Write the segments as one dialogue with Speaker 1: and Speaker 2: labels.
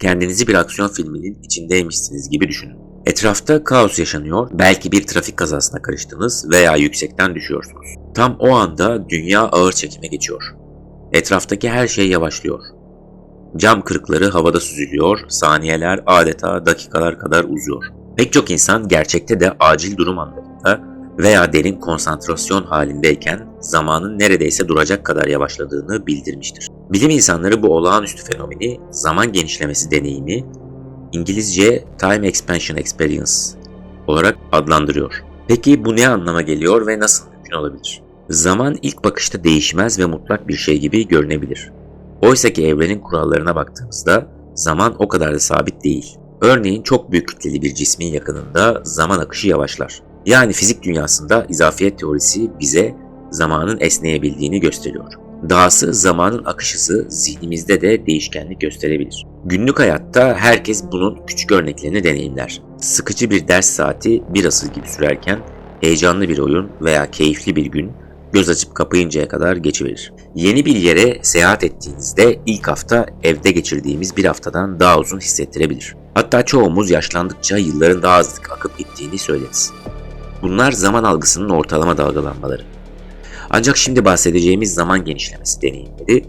Speaker 1: Kendinizi bir aksiyon filminin içindeymişsiniz gibi düşünün. Etrafta kaos yaşanıyor, belki bir trafik kazasına karıştınız veya yüksekten düşüyorsunuz. Tam o anda dünya ağır çekime geçiyor. Etraftaki her şey yavaşlıyor. Cam kırıkları havada süzülüyor, saniyeler adeta dakikalar kadar uzuyor. Pek çok insan gerçekte de acil durum anlarında veya derin konsantrasyon halindeyken zamanın neredeyse duracak kadar yavaşladığını bildirmiştir. Bilim insanları bu olağanüstü fenomeni zaman genişlemesi deneyimi, İngilizce Time Expansion Experience olarak adlandırıyor. Peki bu ne anlama geliyor ve nasıl mümkün olabilir? Zaman ilk bakışta değişmez ve mutlak bir şey gibi görünebilir. Oysa ki evrenin kurallarına baktığımızda zaman o kadar da sabit değil. Örneğin çok büyük kütleli bir cismin yakınında zaman akışı yavaşlar. Yani fizik dünyasında izafiyet teorisi bize zamanın esneyebildiğini gösteriyor. Dahası zamanın akış hızı zihnimizde de değişkenlik gösterebilir. Günlük hayatta herkes bunun küçük örneklerini deneyimler. Sıkıcı bir ders saati bir asır gibi sürerken heyecanlı bir oyun veya keyifli bir gün göz açıp kapayıncaya kadar geçiverir. Yeni bir yere seyahat ettiğinizde ilk hafta evde geçirdiğimiz bir haftadan daha uzun hissettirebilir. Hatta çoğumuz yaşlandıkça yılların daha hızlı akıp gittiğini söyleriz. Bunlar zaman algısının ortalama dalgalanmaları. Ancak şimdi bahsedeceğimiz zaman genişlemesi deneyimleri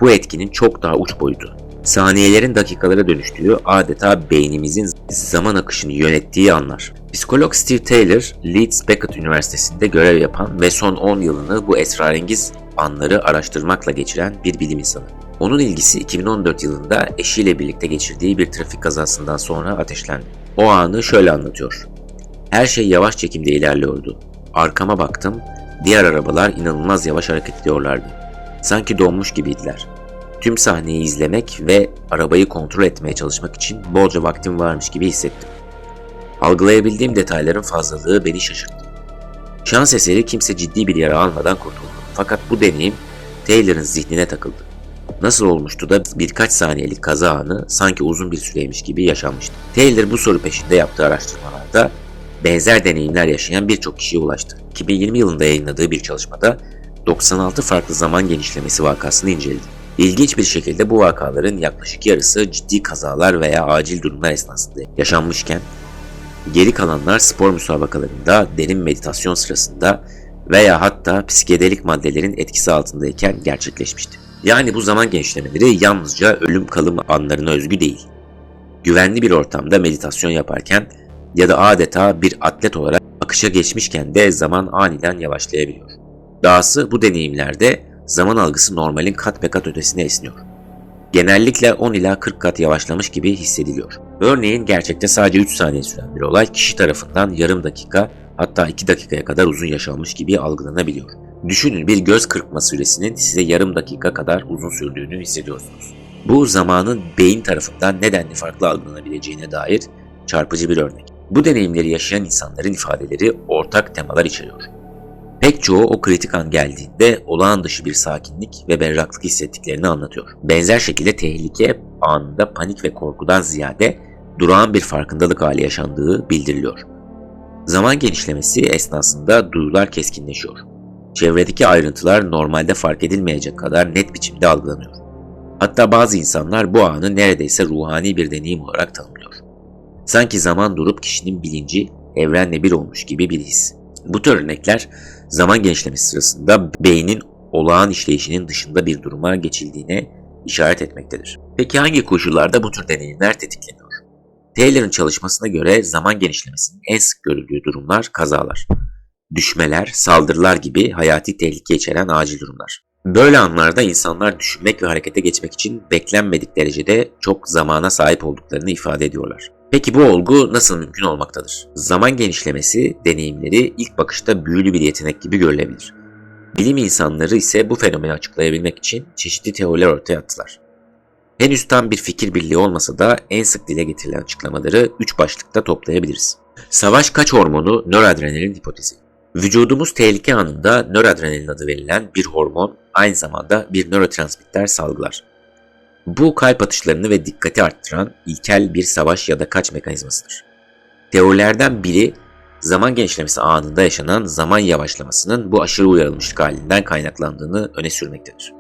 Speaker 1: bu etkinin çok daha uç boyutu. Saniyelerin dakikalara dönüştüğü adeta beynimizin zaman akışını yönettiği anlar. Psikolog Steve Taylor, Leeds Beckett Üniversitesi'nde görev yapan ve son 10 yılını bu esrarengiz anları araştırmakla geçiren bir bilim insanı. Onun ilgisi 2014 yılında eşiyle birlikte geçirdiği bir trafik kazasından sonra ateşlendi. O anı şöyle anlatıyor. Her şey yavaş çekimde ilerliyordu. Arkama baktım, diğer arabalar inanılmaz yavaş hareket ediyorlardı. Sanki donmuş gibiydiler. Tüm sahneyi izlemek ve arabayı kontrol etmeye çalışmak için bolca vaktim varmış gibi hissettim. Algılayabildiğim detayların fazlalığı beni şaşırttı. Şans eseri kimse ciddi bir yara almadan kurtuldu. Fakat bu deneyim Taylor'ın zihnine takıldı. Nasıl olmuştu da birkaç saniyelik kaza anı sanki uzun bir süreymiş gibi yaşanmıştı. Taylor bu soru peşinde yaptığı araştırmalarda benzer deneyimler yaşayan birçok kişiye ulaştı. 2020 yılında yayınladığı bir çalışmada 96 farklı zaman genişlemesi vakasını inceledi. İlginç bir şekilde bu vakaların yaklaşık yarısı ciddi kazalar veya acil durumlar esnasında yaşanmışken, geri kalanlar spor müsabakalarında, derin meditasyon sırasında veya hatta psikedelik maddelerin etkisi altındayken gerçekleşmişti. Yani bu zaman genişlemeleri yalnızca ölüm kalım anlarına özgü değil. Güvenli bir ortamda meditasyon yaparken ya da adeta bir atlet olarak akışa geçmişken de zaman aniden yavaşlayabiliyor. Dahası bu deneyimlerde zaman algısı normalin kat be kat ötesine esniyor. Genellikle 10 ila 40 kat yavaşlamış gibi hissediliyor. Örneğin gerçekte sadece 3 saniye süren bir olay kişi tarafından yarım dakika hatta 2 dakikaya kadar uzun yaşanmış gibi algılanabiliyor. Düşünün, bir göz kırpma süresinin size yarım dakika kadar uzun sürdüğünü hissediyorsunuz. Bu zamanın beyin tarafından nedenli farklı algılanabileceğine dair çarpıcı bir örnek. Bu deneyimleri yaşayan insanların ifadeleri ortak temalar içeriyor. Pek çoğu o kritik an geldiğinde olağan dışı bir sakinlik ve berraklık hissettiklerini anlatıyor. Benzer şekilde tehlike anında panik ve korkudan ziyade durağan bir farkındalık hali yaşandığı bildiriliyor. Zaman genişlemesi esnasında duyular keskinleşiyor. Çevredeki ayrıntılar normalde fark edilmeyecek kadar net biçimde algılanıyor. Hatta bazı insanlar bu anı neredeyse ruhani bir deneyim olarak tanımlıyor. Sanki zaman durup kişinin bilinci evrenle bir olmuş gibi bir his. Bu tür örnekler zaman genişlemesi sırasında beynin olağan işleyişinin dışında bir duruma geçildiğine işaret etmektedir. Peki hangi koşullarda bu tür deneyimler tetikleniyor? Taylor'ın çalışmasına göre zaman genişlemesinin en sık görüldüğü durumlar kazalar, düşmeler, saldırılar gibi hayati tehlike içeren acil durumlar. Böyle anlarda insanlar düşünmek ve harekete geçmek için beklenmedik derecede çok zamana sahip olduklarını ifade ediyorlar. Peki bu olgu nasıl mümkün olmaktadır? Zaman genişlemesi deneyimleri ilk bakışta büyülü bir yetenek gibi görülebilir. Bilim insanları ise bu fenomeni açıklayabilmek için çeşitli teoriler ortaya attılar. Henüz tam bir fikir birliği olmasa da en sık dile getirilen açıklamaları 3 başlıkta toplayabiliriz. Savaş kaç hormonu nöroadrenalin hipotezi. Vücudumuz tehlike anında nöroadrenalin adı verilen bir hormon aynı zamanda bir nörotransmitter salgılar. Bu kalp atışlarını ve dikkati arttıran ilkel bir savaş ya da kaç mekanizmasıdır. Teorilerden biri zaman genişlemesi anında yaşanan zaman yavaşlamasının bu aşırı uyarılmışlık halinden kaynaklandığını öne sürmektedir.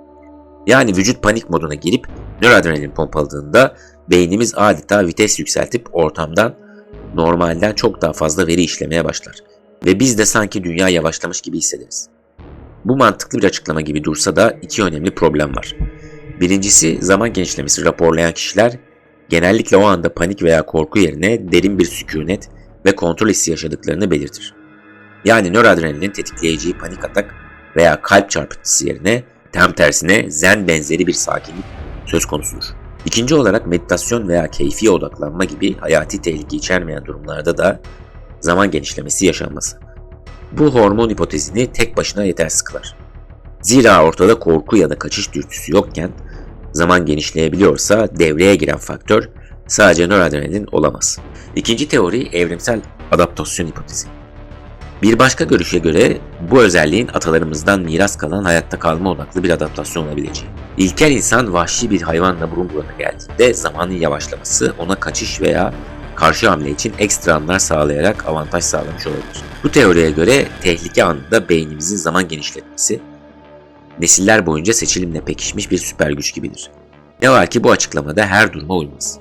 Speaker 1: Yani vücut panik moduna girip nöroadrenalin pompaladığında beynimiz adeta vites yükseltip ortamdan normalden çok daha fazla veri işlemeye başlar ve biz de sanki dünya yavaşlamış gibi hissederiz. Bu mantıklı bir açıklama gibi dursa da iki önemli problem var. Birincisi, zaman genişlemesi raporlayan kişiler genellikle o anda panik veya korku yerine derin bir sükunet ve kontrol hissi yaşadıklarını belirtir. Yani nöroadrenalinin tetikleyeceği panik atak veya kalp çarpıntısı yerine tam tersine zen benzeri bir sakinlik söz konusudur. İkinci olarak meditasyon veya keyfi odaklanma gibi hayati tehlike içermeyen durumlarda da zaman genişlemesi yaşanması. Bu hormon hipotezini tek başına yetersiz kılar. Zira ortada korku ya da kaçış dürtüsü yokken zaman genişleyebiliyorsa devreye giren faktör sadece nöroadrenalin olamaz. İkinci teori evrimsel adaptasyon hipotezi. Bir başka görüşe göre bu özelliğin atalarımızdan miras kalan hayatta kalma odaklı bir adaptasyon olabileceği. İlkel insan vahşi bir hayvanla burun buruna geldiğinde zamanın yavaşlaması ona kaçış veya karşı hamle için ekstra anlar sağlayarak avantaj sağlamış olabilir. Bu teoriye göre tehlike anında beynimizin zaman genişletmesi nesiller boyunca seçilimle pekişmiş bir süper güç gibidir. Ne var ki bu açıklamada her duruma uymaz.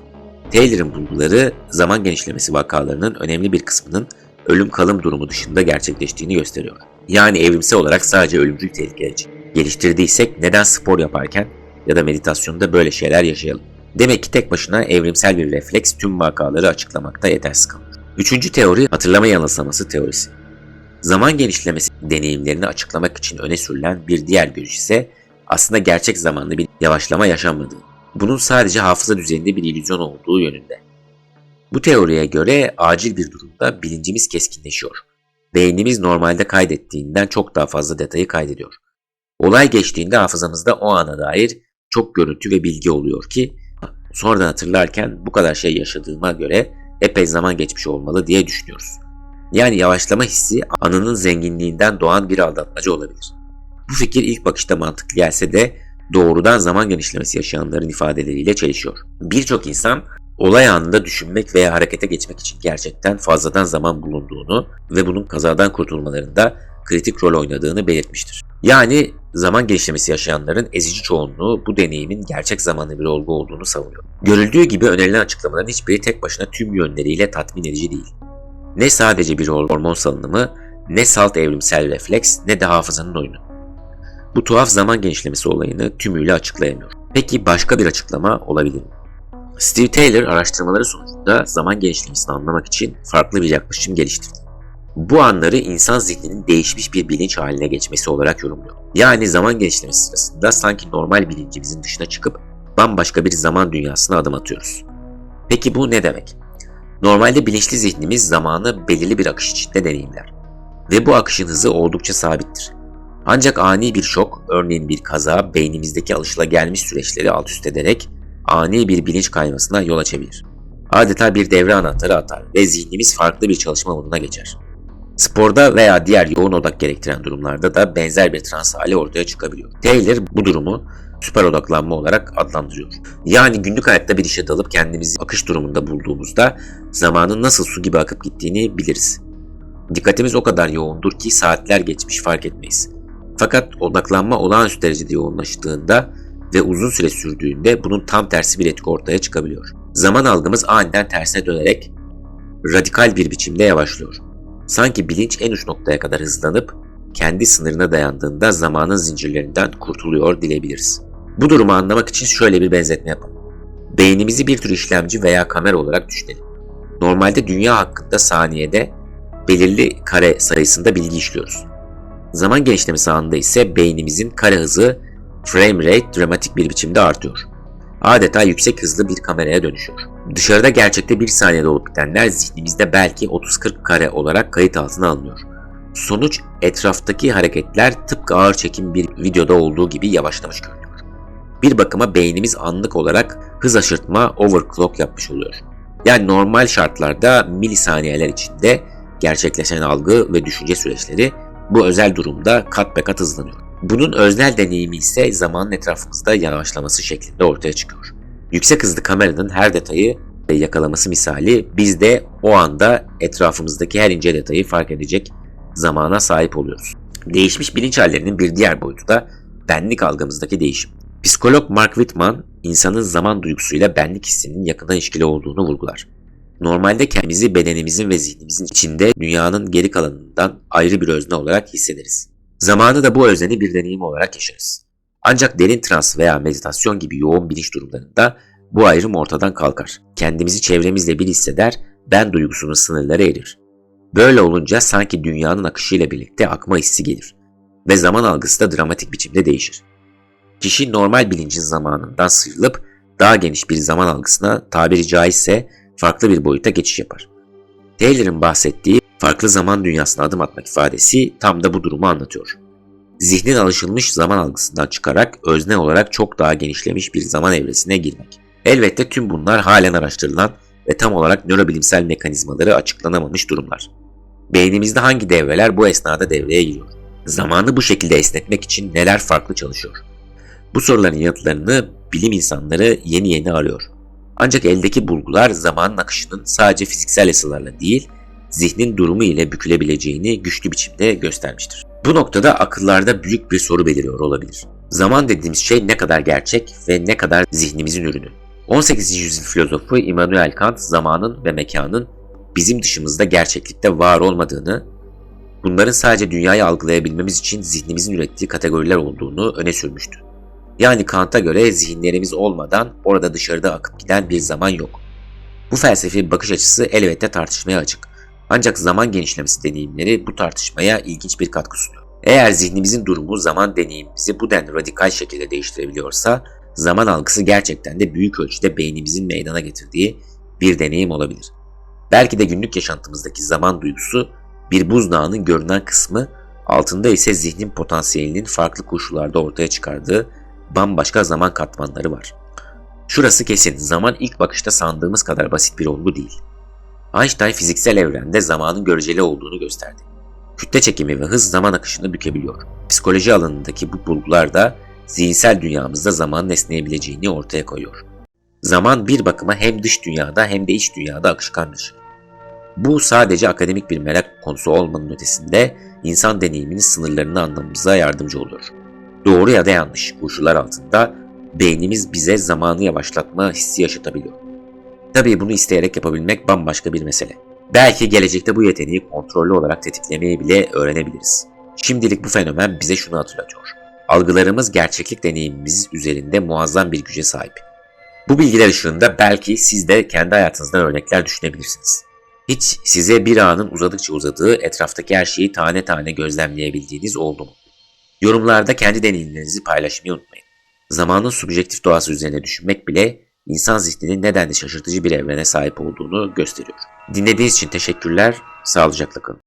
Speaker 1: Taylor'ın bulguları zaman genişlemesi vakalarının önemli bir kısmının ölüm kalım durumu dışında gerçekleştiğini gösteriyor. Yani evrimsel olarak sadece ölümcül tehlike için geliştirdiysek neden spor yaparken ya da meditasyonda böyle şeyler yaşayalım? Demek ki tek başına evrimsel bir refleks tüm vakaları açıklamakta yetersiz kalır. Üçüncü teori hatırlama yanılsaması teorisi. Zaman genişlemesi deneyimlerini açıklamak için öne sürülen bir diğer görüş ise aslında gerçek zamanlı bir yavaşlama yaşanmadığı. Bunun sadece hafıza düzeyinde bir illüzyon olduğu yönünde. Bu teoriye göre acil bir durumda bilincimiz keskinleşiyor. Beynimiz normalde kaydettiğinden çok daha fazla detayı kaydediyor. Olay geçtiğinde hafızamızda o ana dair çok görüntü ve bilgi oluyor ki sonradan hatırlarken bu kadar şey yaşadığıma göre epey zaman geçmiş olmalı diye düşünüyoruz. Yani yavaşlama hissi anının zenginliğinden doğan bir aldatmaca olabilir. Bu fikir ilk bakışta mantıklı gelse de doğrudan zaman genişlemesi yaşayanların ifadeleriyle çelişiyor. Birçok insan olay anında düşünmek veya harekete geçmek için gerçekten fazladan zaman bulunduğunu ve bunun kazadan kurtulmalarında kritik rol oynadığını belirtmiştir. Yani zaman genişlemesi yaşayanların ezici çoğunluğu bu deneyimin gerçek zamanlı bir olgu olduğunu savunuyor. Görüldüğü gibi önerilen açıklamaların hiçbiri tek başına tüm yönleriyle tatmin edici değil. Ne sadece bir hormon salınımı, ne salt evrimsel refleks, ne de hafızanın oyunu. Bu tuhaf zaman genişlemesi olayını tümüyle açıklayamıyor. Peki başka bir açıklama olabilir mi? Steve Taylor araştırmaları sonucunda zaman genişlemesini anlamak için farklı bir yaklaşım geliştirdi. Bu anları insan zihninin değişmiş bir bilinç haline geçmesi olarak yorumluyor. Yani zaman genişlemesi sırasında sanki normal bilincimizin dışına çıkıp bambaşka bir zaman dünyasına adım atıyoruz. Peki bu ne demek? Normalde bilinçli zihnimiz zamanı belirli bir akış içinde deneyimler. Ve bu akışın hızı oldukça sabittir. Ancak ani bir şok, örneğin bir kaza, beynimizdeki alışılagelmiş süreçleri alt üst ederek ani bir bilinç kaymasına yol açabilir. Adeta bir devre anahtarı atar ve zihnimiz farklı bir çalışma moduna geçer. Sporda veya diğer yoğun odak gerektiren durumlarda da benzer bir trans hali ortaya çıkabiliyor. Taylor bu durumu süper odaklanma olarak adlandırıyor. Yani günlük hayatta bir işe dalıp kendimizi akış durumunda bulduğumuzda zamanın nasıl su gibi akıp gittiğini biliriz. Dikkatimiz o kadar yoğundur ki saatler geçmiş fark etmeyiz. Fakat odaklanma olağanüstü derecede yoğunlaştığında ve uzun süre sürdüğünde bunun tam tersi bir etki ortaya çıkabiliyor. Zaman algımız aniden tersine dönerek radikal bir biçimde yavaşlıyor. Sanki bilinç en uç noktaya kadar hızlanıp kendi sınırına dayandığında zamanın zincirlerinden kurtuluyor diyebiliriz. Bu durumu anlamak için şöyle bir benzetme yapalım. Beynimizi bir tür işlemci veya kamera olarak düşünelim. Normalde dünya hakkında saniyede belirli kare sayısında bilgi işliyoruz. Zaman genişlemesi anında ise beynimizin kare hızı frame rate dramatik bir biçimde artıyor. Adeta yüksek hızlı bir kameraya dönüşüyor. Dışarıda gerçekte bir saniyede olup bitenler zihnimizde belki 30-40 kare olarak kayıt altına alınıyor. Sonuç etraftaki hareketler tıpkı ağır çekim bir videoda olduğu gibi yavaşlamış görünüyor. Bir bakıma beynimiz anlık olarak hız aşırtma overclock yapmış oluyor. Yani normal şartlarda milisaniyeler içinde gerçekleşen algı ve düşünce süreçleri bu özel durumda kat be kat hızlanıyor. Bunun öznel deneyimi ise zamanın etrafımızda yavaşlaması şeklinde ortaya çıkıyor. Yüksek hızlı kameranın her detayı yakalaması misali biz de o anda etrafımızdaki her ince detayı fark edecek zamana sahip oluyoruz. Değişmiş bilinç hallerinin bir diğer boyutu da benlik algımızdaki değişim. Psikolog Mark Whitman, insanın zaman duygusuyla benlik hissinin yakından ilişkili olduğunu vurgular. Normalde kendimizi bedenimizin ve zihnimizin içinde dünyanın geri kalanından ayrı bir özne olarak hissederiz. Zamanı da bu özneni bir deneyim olarak yaşarız. Ancak derin trans veya meditasyon gibi yoğun bilinç durumlarında bu ayrım ortadan kalkar. Kendimizi çevremizle bir hisseder, ben duygusunun sınırları erir. Böyle olunca sanki dünyanın akışıyla birlikte akma hissi gelir ve zaman algısı da dramatik biçimde değişir. Kişi normal bilincin zamanından sıyrılıp daha geniş bir zaman algısına, tabiri caizse farklı bir boyuta geçiş yapar. Taylor'ın bahsettiği farklı zaman dünyasına adım atmak ifadesi tam da bu durumu anlatıyor. Zihnin alışılmış zaman algısından çıkarak özne olarak çok daha genişlemiş bir zaman evresine girmek. Elbette tüm bunlar halen araştırılan ve tam olarak nörobilimsel mekanizmaları açıklanamamış durumlar. Beynimizde hangi devreler bu esnada devreye giriyor? Zamanı bu şekilde esnetmek için neler farklı çalışıyor? Bu soruların yanıtlarını bilim insanları yeni arıyor. Ancak eldeki bulgular zamanın akışının sadece fiziksel yasalarla değil, zihnin durumu ile bükülebileceğini güçlü biçimde göstermiştir. Bu noktada akıllarda büyük bir soru beliriyor olabilir. Zaman dediğimiz şey ne kadar gerçek ve ne kadar zihnimizin ürünü? 18. yüzyıl filozofu Immanuel Kant zamanın ve mekanın bizim dışımızda gerçeklikte var olmadığını, bunların sadece dünyayı algılayabilmemiz için zihnimizin ürettiği kategoriler olduğunu öne sürmüştü. Yani Kant'a göre zihinlerimiz olmadan orada dışarıda akıp giden bir zaman yok. Bu felsefi bakış açısı elbette tartışmaya açık. Ancak zaman genişlemesi deneyimleri bu tartışmaya ilginç bir katkı sunuyor. Eğer zihnimizin durumu zaman deneyimimizi bu denli radikal şekilde değiştirebiliyorsa, zaman algısı gerçekten de büyük ölçüde beynimizin meydana getirdiği bir deneyim olabilir. Belki de günlük yaşantımızdaki zaman duygusu bir buzdağının görünen kısmı, altında ise zihnin potansiyelinin farklı koşullarda ortaya çıkardığı bambaşka zaman katmanları var. Şurası kesin, zaman ilk bakışta sandığımız kadar basit bir olgu değil. Einstein fiziksel evrende zamanın göreceli olduğunu gösterdi. Kütle çekimi ve hız zaman akışını bükebiliyor. Psikoloji alanındaki bu bulgular da zihinsel dünyamızda zamanın esneyebileceğini ortaya koyuyor. Zaman bir bakıma hem dış dünyada hem de iç dünyada akışkan bir şey. Bu sadece akademik bir merak konusu olmanın ötesinde insan deneyiminin sınırlarını anlamamıza yardımcı oluyor. Doğru ya da yanlış koşullar altında beynimiz bize zamanı yavaşlatma hissi yaşatabiliyor. Tabii bunu isteyerek yapabilmek bambaşka bir mesele. Belki gelecekte bu yeteneği kontrollü olarak tetiklemeyi bile öğrenebiliriz. Şimdilik bu fenomen bize şunu hatırlatıyor. Algılarımız gerçeklik deneyimimiz üzerinde muazzam bir güce sahip. Bu bilgiler ışığında belki siz de kendi hayatınızdan örnekler düşünebilirsiniz. Hiç size bir anın uzadıkça uzadığı, etraftaki her şeyi tane tane gözlemleyebildiğiniz oldu mu? Yorumlarda kendi deneyimlerinizi paylaşmayı unutmayın. Zamanın subjektif doğası üzerine düşünmek bile insan zihninin nedenli şaşırtıcı bir evrene sahip olduğunu gösteriyor. Dinlediğiniz için teşekkürler, sağlıcakla kalın.